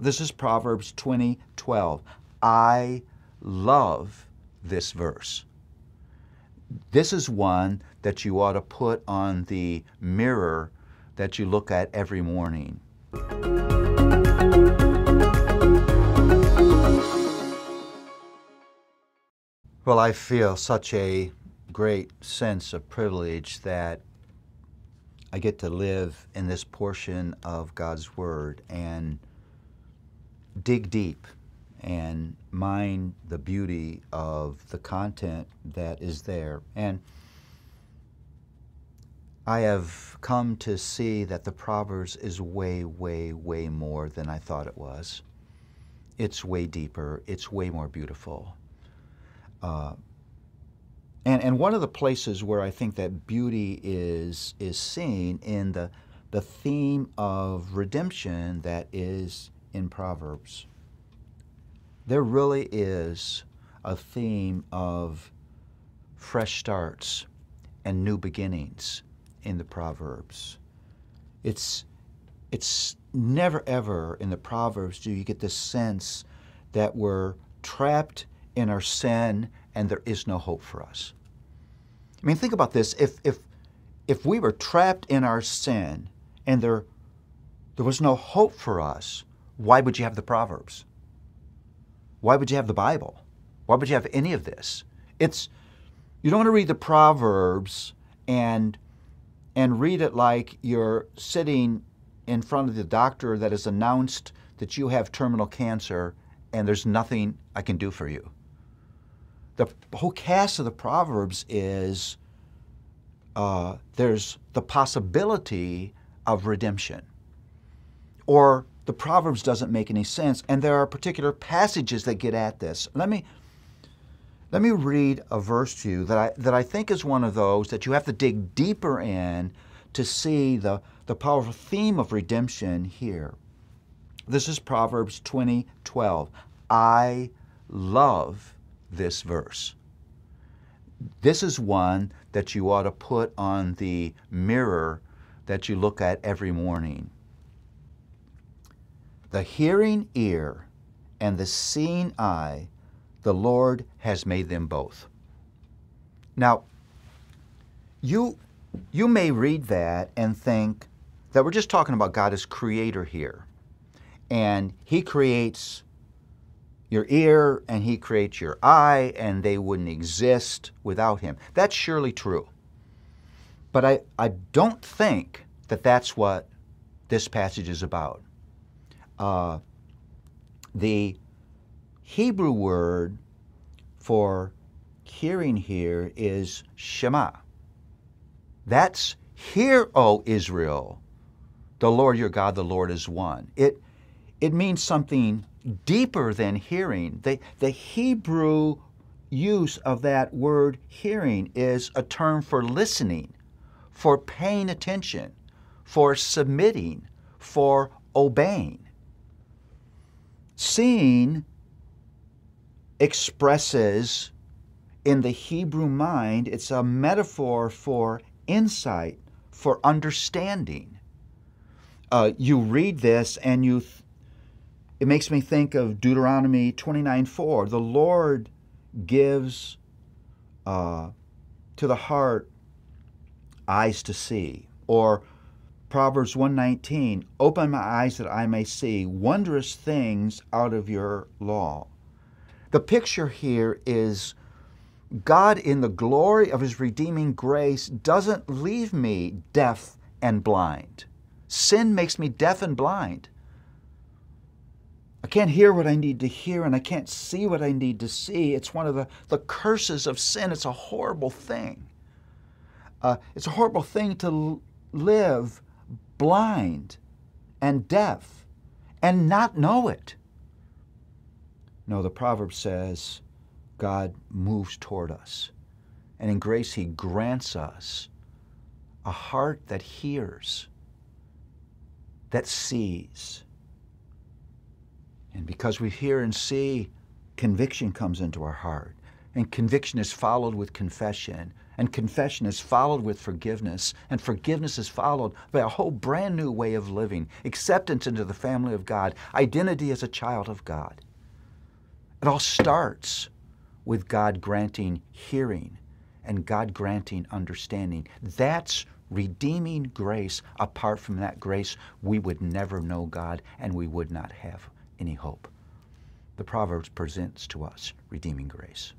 This is Proverbs 20:12. I love this verse. This is one that you ought to put on the mirror that you look at every morning. Well, I feel such a great sense of privilege that I get to live in this portion of God's Word and dig deep and mine the beauty of the content that is there. And I have come to see that the Proverbs is way, way, way more than I thought it was. It's way deeper. It's way more beautiful. And one of the places where I think that beauty is seen in the theme of redemption that is in Proverbs. There really is a theme of fresh starts and new beginnings in the Proverbs. It's never ever in the Proverbs do you get the sense that we're trapped in our sin and there is no hope for us. I mean, think about this. If we were trapped in our sin and there was no hope for us, why would you have the Proverbs? Why would you have the Bible? Why would you have any of this? You don't want to read the Proverbs and read it like you're sitting in front of the doctor that has announced that you have terminal cancer and there's nothing I can do for you. The whole cast of the Proverbs is there's the possibility of redemption. Or the Proverbs doesn't make any sense, and there are particular passages that get at this. Let me read a verse to you that I think is one of those that you have to dig deeper in to see the powerful theme of redemption here. This is Proverbs 20:12. I love this verse. This is one that you ought to put on the mirror that you look at every morning. The hearing ear and the seeing eye, the Lord has made them both. Now, you may read that and think that we're just talking about God as creator here. And He creates your ear and He creates your eye, and they wouldn't exist without Him. That's surely true. But I don't think that that's what this passage is about. The Hebrew word for hearing here is Shema. That's, hear, O Israel, the Lord your God, the Lord is one. It means something deeper than hearing. The Hebrew use of that word hearing is a term for listening, for paying attention, for submitting, for obeying. Seeing expresses, in the Hebrew mind, it's a metaphor for insight, for understanding. You read this and it makes me think of Deuteronomy 29:4. The Lord gives to the heart eyes to see. Or Proverbs 1:19, open my eyes that I may see wondrous things out of your law. The picture here is God, in the glory of His redeeming grace, doesn't leave me deaf and blind. Sin makes me deaf and blind. I can't hear what I need to hear, and I can't see what I need to see. It's one of the curses of sin. It's a horrible thing. It's a horrible thing to live blind and deaf and not know it. No, the proverb says God moves toward us, and in grace He grants us a heart that hears, that sees. And because we hear and see, conviction comes into our heart. And conviction is followed with confession. And confession is followed with forgiveness. And forgiveness is followed by a whole brand new way of living. Acceptance into the family of God. Identity as a child of God. It all starts with God granting hearing and God granting understanding. That's redeeming grace. Apart from that grace, we would never know God and we would not have any hope. The Proverbs presents to us redeeming grace.